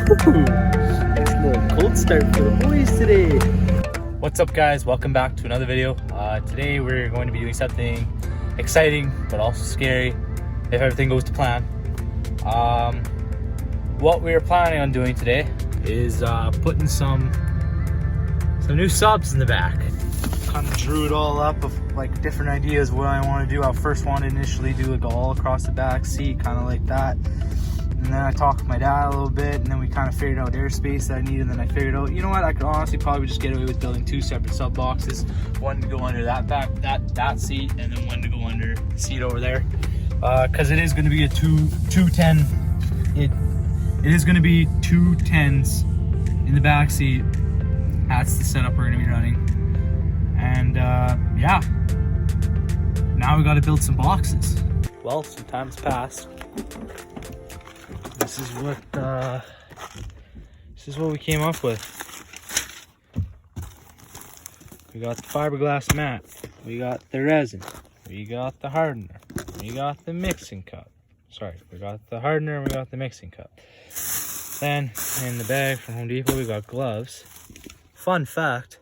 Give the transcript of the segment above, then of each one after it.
It's a little cold start for the boys today. What's up, guys? Welcome back to another video. Today we're going to be doing something exciting but also scary if everything goes to plan. What we're planning on doing today is putting some new subs in the back. Kind of drew it all up of like different ideas what I want to do. I first wanted to initially do like all across the back seat, kind of like that. And then I talked with my dad a little bit, and then we kind of figured out airspace that I needed. And then I figured out, you know what, I could honestly probably just get away with building two separate sub boxes. One to go under that seat, and then one to go under the seat over there. Because it is going to be a 210. It is going to be 210s in the back seat. That's the setup we're going to be running. And yeah, now we got to build some boxes. Well, some time's passed. This is what we came up with. We got the fiberglass mat, we got the resin, we got the hardener, we got the mixing cup. Sorry, we got the hardener and we got the mixing cup. Then in the bag from Home Depot, we got gloves. Fun fact,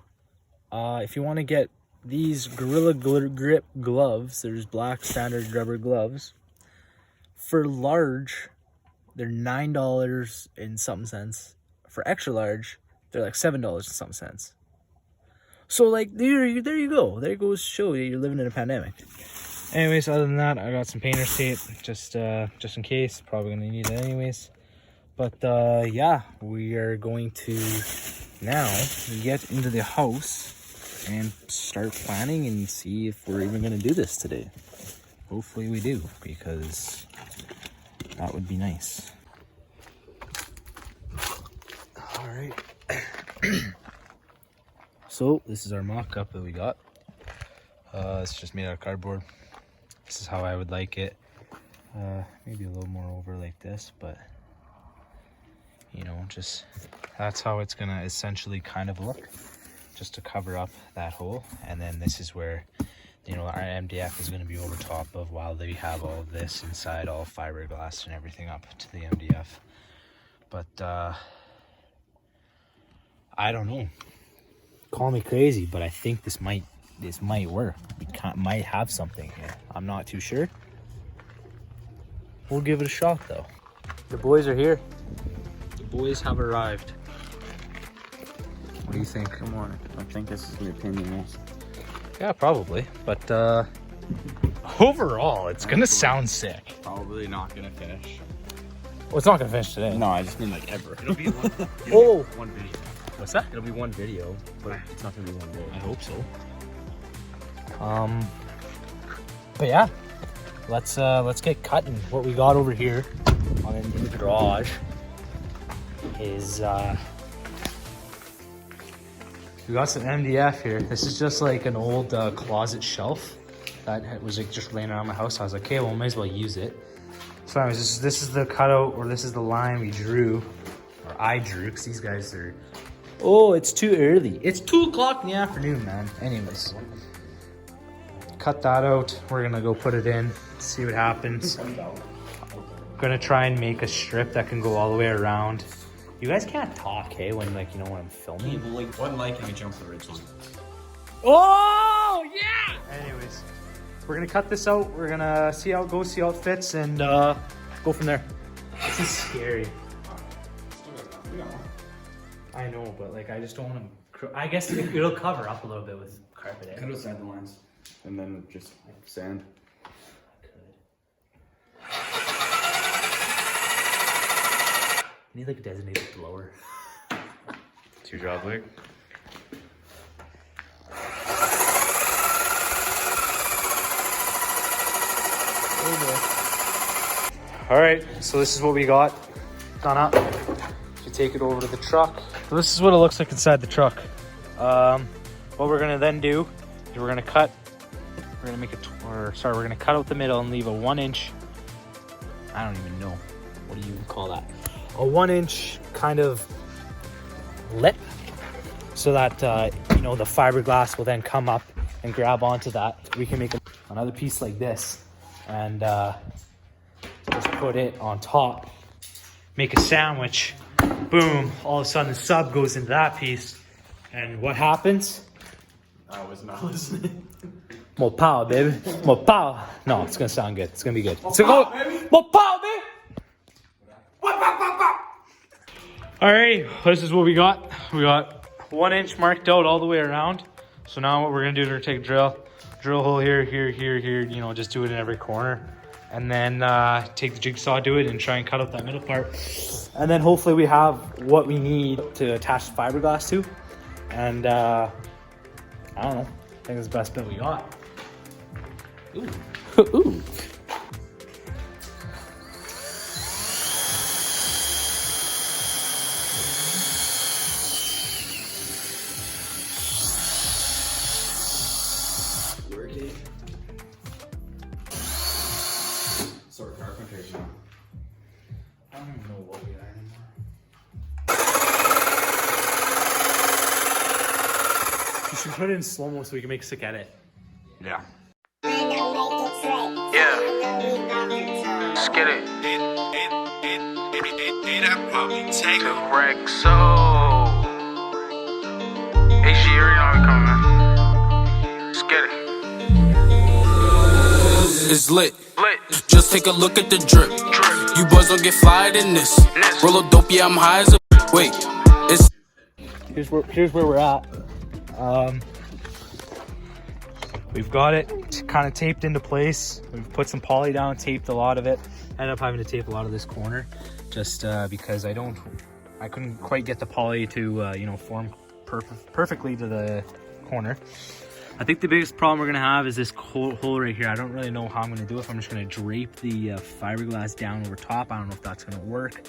if you want to get these Gorilla Grip gloves, there's black standard rubber gloves. For large, they're $9 and something cents. For extra large, they're like $7 and something cents. So like there you go. There goes to show you you're living in a pandemic. Anyways, other than that, I got some painter's tape just in case. Probably gonna need it anyways. But yeah, we are going to now get into the house and start planning and see if we're even gonna do this today. Hopefully we do, because that would be nice. All right. So this is our mock-up that we got. It's just made out of cardboard. This is how I would like it. Maybe a little more over like this, but you know, just that's how it's gonna essentially kind of look, just to cover up that hole. And then this is where, you know, our MDF is going to be over top of, while they have all of this inside, all fiberglass and everything up to the MDF. But I don't know. Call me crazy, but I think this might work. We might have something here. I'm not too sure. We'll give it a shot though. The boys are here. The boys have arrived. What do you think? Come on, I think this is gonna be a pain in the ass. Yeah, probably, but overall, it's gonna sound sick. Probably not gonna finish. Well, it's not gonna finish today. No, I just mean like ever. It'll be one video. What's that? It'll be one video, but it's not gonna be one video. I hope so. But yeah, let's get cutting. What we got over here in the garage is we got some MDF here. This is just like an old closet shelf that was like just laying around my house. I was like, okay, well, might as well use it. So anyways, this is the cutout, or this is the line we drew, or I drew, because these guys are, oh, it's too early. It's 2 o'clock in the afternoon, man. Anyways, cut that out. We're gonna go put it in, see what happens. Gonna try and make a strip that can go all the way around. You guys can't talk, hey, when like, you know, when I'm filming. Like one like and we jump to the ridge line. Oh yeah! Anyways, we're gonna cut this out. We're gonna see how it goes, see how it fits, and go from there. This is scary. I know, but like I just don't want to. I guess it'll cover up a little bit with carpet. Cut outside the lines, and then just sand. I need like a designated blower. It's your job, Luke. All right, so this is what we got done up. You take it over to the truck. So this is what it looks like inside the truck. What we're gonna then do is we're gonna cut. We're gonna make we're gonna cut out the middle and leave a 1 inch. I don't even know. What do you call that? A 1 inch kind of lip, so that you know, the fiberglass will then come up and grab onto that. We can make another piece like this, and just put it on top, make a sandwich, boom, all of a sudden the sub goes into that piece. And what happens? I was not listening. More power, baby. More power. No, it's gonna sound good. It's gonna be good. It's gonna go. More power, baby. Alrighty, this is what we got. We got 1 inch marked out all the way around. So now what we're gonna do is we're gonna take a drill hole here, here, here, here. You know, just do it in every corner, and then take the jigsaw, do it, and try and cut out that middle part. And then hopefully we have what we need to attach the fiberglass to. And I don't know. I think it's the best bet we got. Ooh. Ooh. Working. Sort of carpenters now. I don't even know what we are anymore. You should put it in slow-mo so we can make a sick edit. Yeah. Yeah. Let's get it. Rexo. Hey, she already know I'm coming, man. Let's get it. It's lit. Lit. Just take a look at the drip. Drip. You boys don't get fired in this. Roll a dope, yeah, I'm high as a. Wait, it's. Here's where we're at. We've got it kind of taped into place. We've put some poly down, taped a lot of it. Ended up having to tape a lot of this corner just because I couldn't quite get the poly to you know, form perfectly to the corner. I think the biggest problem we're gonna have is this hole right here. I don't really know how I'm gonna do it. If I'm just gonna drape the fiberglass down over top. I don't know if that's gonna work.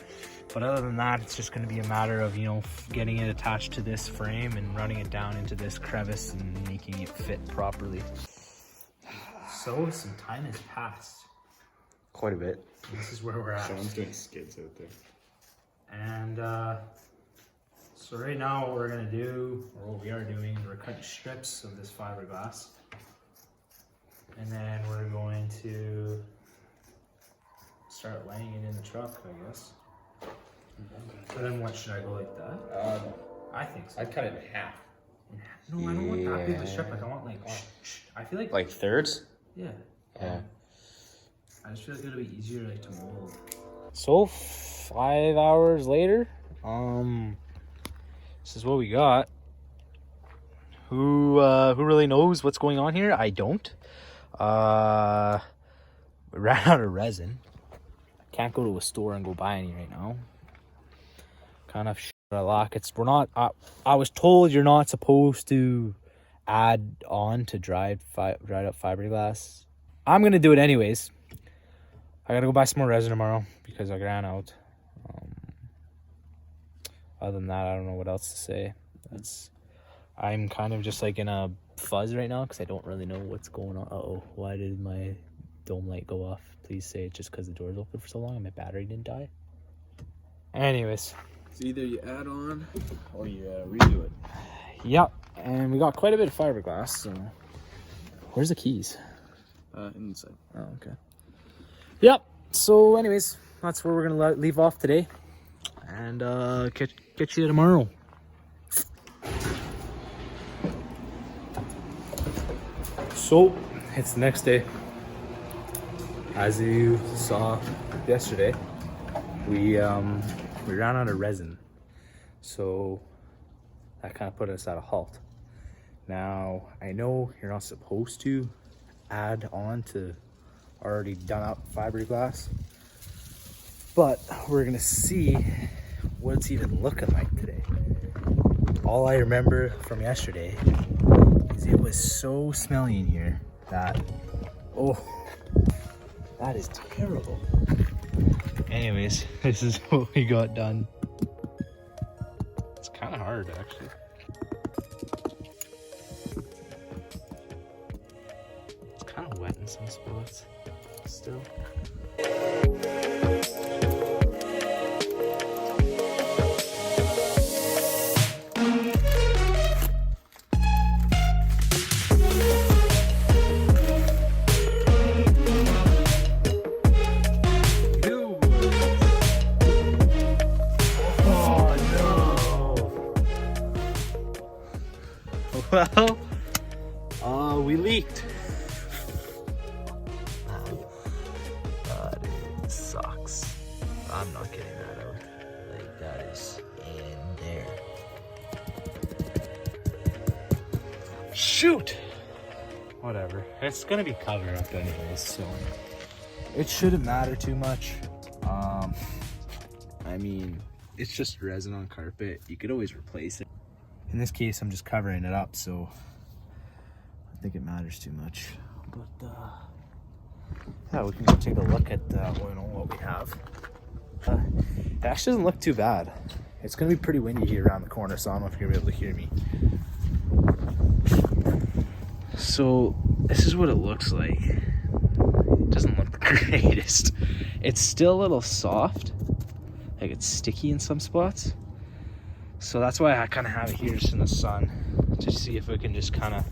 But other than that, it's just gonna be a matter of, you know, getting it attached to this frame and running it down into this crevice and making it fit properly. So some time has passed. Quite a bit. This is where we're at. Someone's doing skids out there. And so right now what we're gonna do, or what we are doing, is we're cutting strips of this fiberglass. And then we're going to start laying it in the truck, I guess. So then what, should I go like that? I think so. I'd cut it in half. No, I don't want that big of a strip. Like I want I feel like thirds? yeah. Yeah. I just feel like it'll be easier like to mold. So 5 hours later, this is what we got. Who really knows what's going on here? I don't. We ran out of resin. Can't go to a store and go buy any right now. Kind of shit out of luck. I was told you're not supposed to add on to dried up fiberglass. I'm gonna do it anyways. I gotta go buy some more resin tomorrow because I ran out. Other than that, I don't know what else to say. I'm kind of just like in a fuzz right now because I don't really know what's going on. Uh-oh, why did my dome light go off? Please say it's just because the door's open for so long and my battery didn't die. Anyways. It's either you add on or you redo it. Yep, and we got quite a bit of fiberglass, so... Where's the keys? Inside. Oh, okay. Yep, so anyways, that's where we're gonna leave off today. And catch you tomorrow. So, it's the next day. As you saw yesterday, we ran out of resin. So that kind of put us at a halt. Now, I know you're not supposed to add on to already done up fiberglass, but we're gonna see what it's even looking like today. All I remember from yesterday is it was so smelly in here that, oh, that is terrible. Anyways, this is what we got done. It's kind of hard, actually. It's kind of wet in some spots still. Well, we leaked. That sucks. I'm not getting that out. Like, that is in there. Shoot! Whatever. It's gonna be covered up anyways, so it shouldn't matter too much. I mean, it's just resin on carpet. You could always replace it. In this case, I'm just covering it up, so I think it matters too much. But yeah, we can go take a look at what we have. It actually doesn't look too bad. It's gonna be pretty windy here around the corner, so I don't know if you're gonna be able to hear me. So this is what it looks like. It doesn't look the greatest. It's still a little soft, like it's sticky in some spots. So that's why I kind of have it here just in the sun, to see if we can just kind of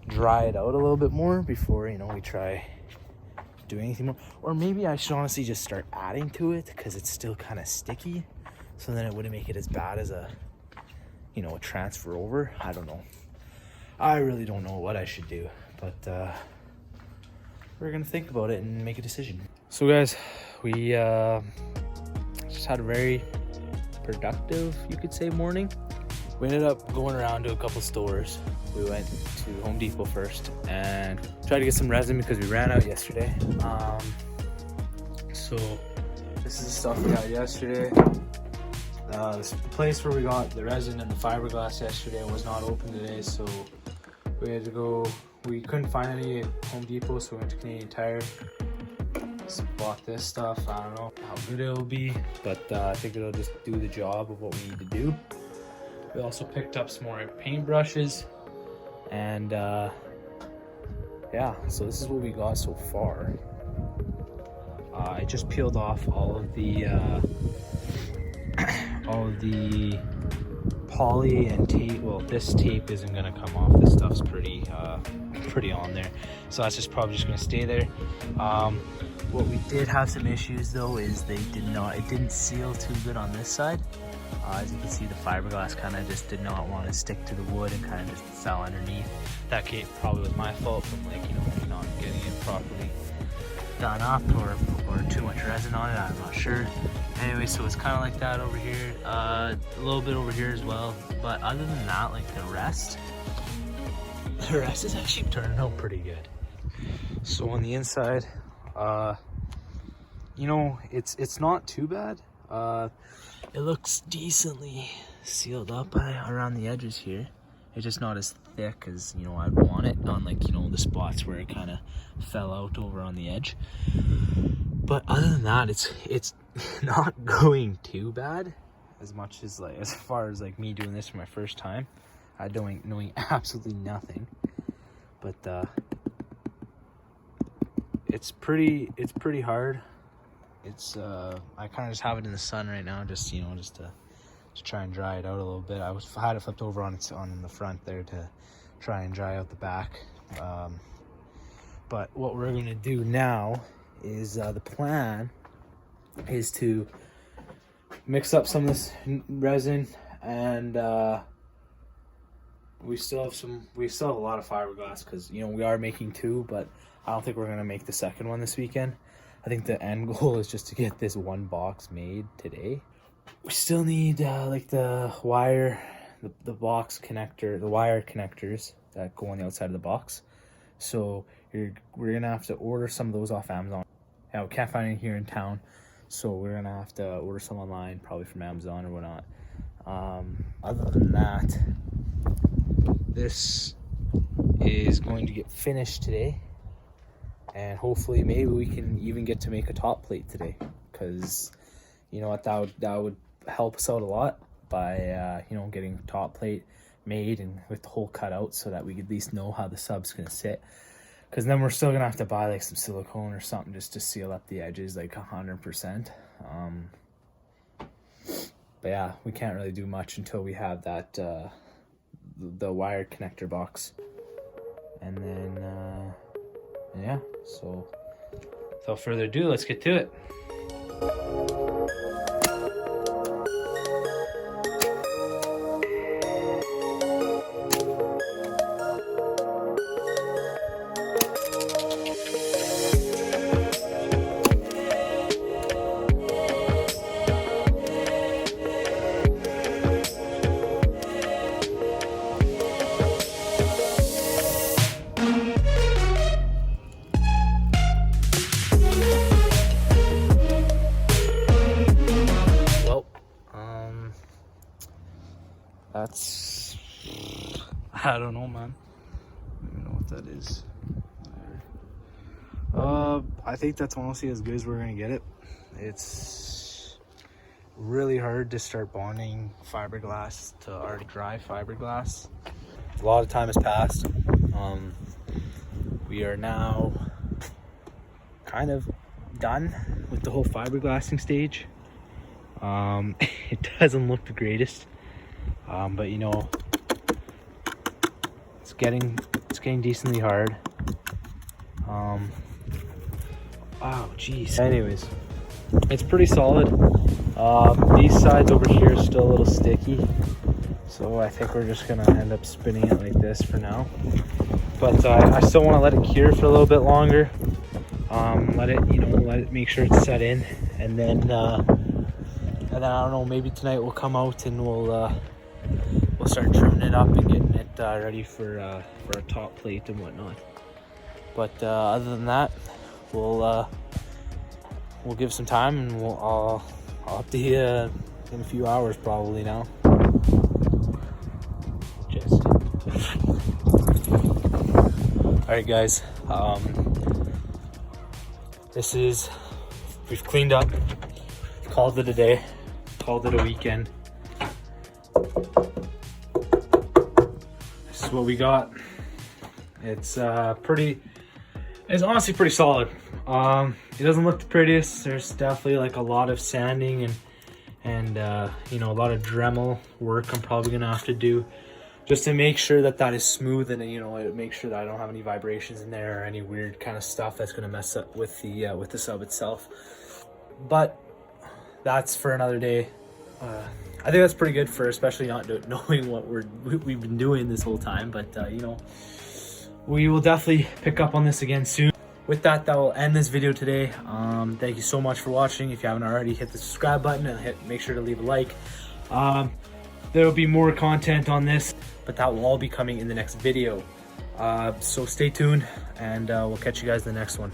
dry it out a little bit more before, you know, we try doing anything more. Or maybe I should honestly just start adding to it, because it's still kind of sticky, so then it wouldn't make it as bad as a, you know, a transfer over. I don't know. I really don't know what I should do, but we're gonna think about it and make a decision. So guys, we just had a very productive, you could say, morning. We ended up going around to a couple stores. We went to Home Depot first and tried to get some resin because we ran out yesterday. So this is the stuff we got yesterday. This place where we got the resin and the fiberglass yesterday was not open today, so we had to go. We couldn't find any at Home Depot, so we went to Canadian Tire. So bought this stuff. I don't know how good it'll be, but I think it'll just do the job of what we need to do. We also picked up some more paintbrushes, and yeah, so this is what we got so far. I just peeled off all of the poly and tape. Well, this tape isn't gonna come off. This stuff's pretty on there, so that's just probably just gonna stay there. What we did have some issues though is it didn't seal too good on this side. As you can see, the fiberglass kind of just did not want to stick to the wood and kind of just fell underneath. That probably was my fault from, like, you know, not getting it properly done up, or too much resin on it. I'm not sure. Anyway, so it's kind of like that over here, a little bit over here as well. But other than that, like the rest is actually turning out pretty good. So on the inside, you know, it's not too bad. It looks decently sealed up around the edges here. It's just not as thick as, you know, I'd want it on, like, you know, the spots where it kind of fell out over on the edge. But other than that, it's not going too bad. As much as, like, as far as like me doing this for my first time, knowing absolutely nothing. But it's pretty hard. It's I kind of just have it in the sun right now, just, you know, just to try and dry it out a little bit. I had it flipped over on the front there to try and dry out the back. But what we're gonna do now is the plan is to mix up some of this resin, and we still have a lot of fiberglass, because, you know, we are making 2, but I don't think we're gonna make the second one this weekend. I think the end goal is just to get this one box made today. We still need like the wire, the box connector, the wire connectors that go on the outside of the box. So we're gonna have to order some of those off Amazon. Yeah, we can't find any here in town, so we're gonna have to order some online, probably from Amazon or whatnot. Other than that, this is going to get finished today, and hopefully maybe we can even get to make a top plate today, because, you know what, that would help us out a lot by you know, getting a top plate made and with the hole cut out, so that we could at least know how the sub's gonna sit. Because then we're still gonna have to buy like some silicone or something just to seal up the edges, like 100%. But yeah, we can't really do much until we have that the wire connector box. And then yeah, so without further ado, let's get to it. That's, I don't know, man. I don't even know what that is. I think that's honestly as good as we're gonna get it. It's really hard to start bonding fiberglass to already dry fiberglass. A lot of time has passed. We are now kind of done with the whole fiberglassing stage. It doesn't look the greatest, but you know, it's getting decently hard. Wow, geez. Anyways, it's pretty solid. These sides over here are still a little sticky, so I think we're just gonna end up spinning it like this for now. But I still want to let it cure for a little bit longer. Let it make sure it's set in, and then I don't know, maybe tonight we'll come out and we'll start trimming it up and getting it ready for a top plate and whatnot. But other than that, we'll give some time, and I'll update you in a few hours probably now. Just all right, guys. We've cleaned up, called it a day, called it a weekend. This is what we got. It's honestly pretty solid. It doesn't look the prettiest. There's definitely like a lot of sanding and you know, a lot of Dremel work I'm probably gonna have to do just to make sure that is smooth, and you know, make sure that I don't have any vibrations in there or any weird kind of stuff that's gonna mess up with the sub itself. But that's for another day. I think that's pretty good for especially not knowing what we've been doing this whole time. But you know, we will definitely pick up on this again soon. With that will end this video today. Thank you so much for watching. If you haven't already, hit the subscribe button and make sure to leave a like. There will be more content on this, but that will all be coming in the next video. So stay tuned, and we'll catch you guys in the next one.